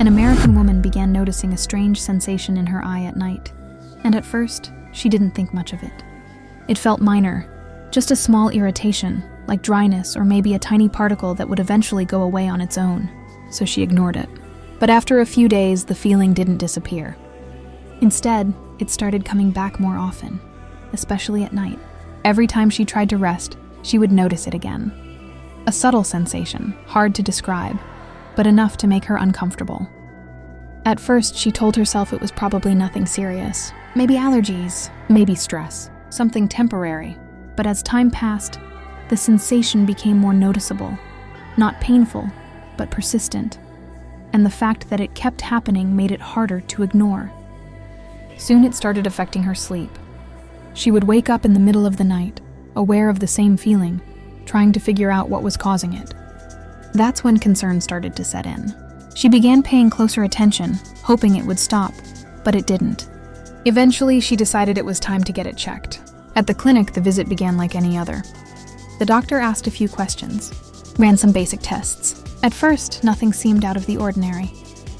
An American woman began noticing a strange sensation in her eye at night, and at first, she didn't think much of it. It felt minor, just a small irritation, like dryness or maybe a tiny particle that would eventually go away on its own, so she ignored it. But after a few days, the feeling didn't disappear. Instead, it started coming back more often, especially at night. Every time she tried to rest, she would notice it again. A subtle sensation, hard to describe, but enough to make her uncomfortable. At first, she told herself it was probably nothing serious. Maybe allergies, maybe stress, something temporary. But as time passed, the sensation became more noticeable. Not painful, but persistent. And the fact that it kept happening made it harder to ignore. Soon it started affecting her sleep. She would wake up in the middle of the night, aware of the same feeling, trying to figure out what was causing it. That's when concern started to set in. She began paying closer attention, hoping it would stop, but it didn't. Eventually, she decided it was time to get it checked. At the clinic, the visit began like any other. The doctor asked a few questions, ran some basic tests. At first, nothing seemed out of the ordinary,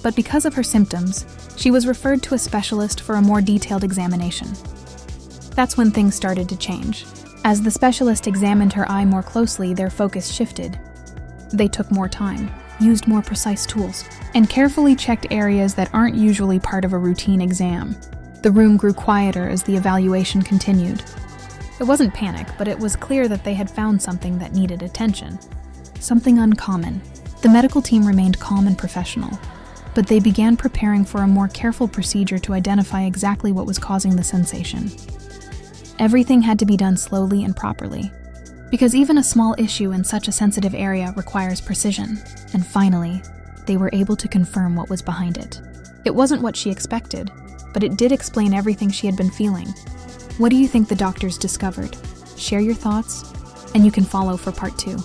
but because of her symptoms, she was referred to a specialist for a more detailed examination. That's when things started to change. As the specialist examined her eye more closely, their focus shifted. They took more time, used more precise tools, and carefully checked areas that aren't usually part of a routine exam. The room grew quieter as the evaluation continued. It wasn't panic, but it was clear that they had found something that needed attention. Something uncommon. The medical team remained calm and professional, but they began preparing for a more careful procedure to identify exactly what was causing the sensation. Everything had to be done slowly and properly, because even a small issue in such a sensitive area requires precision. And finally, they were able to confirm what was behind it. It wasn't what she expected, but it did explain everything she had been feeling. What do you think the doctors discovered? Share your thoughts, and you can follow for part 2.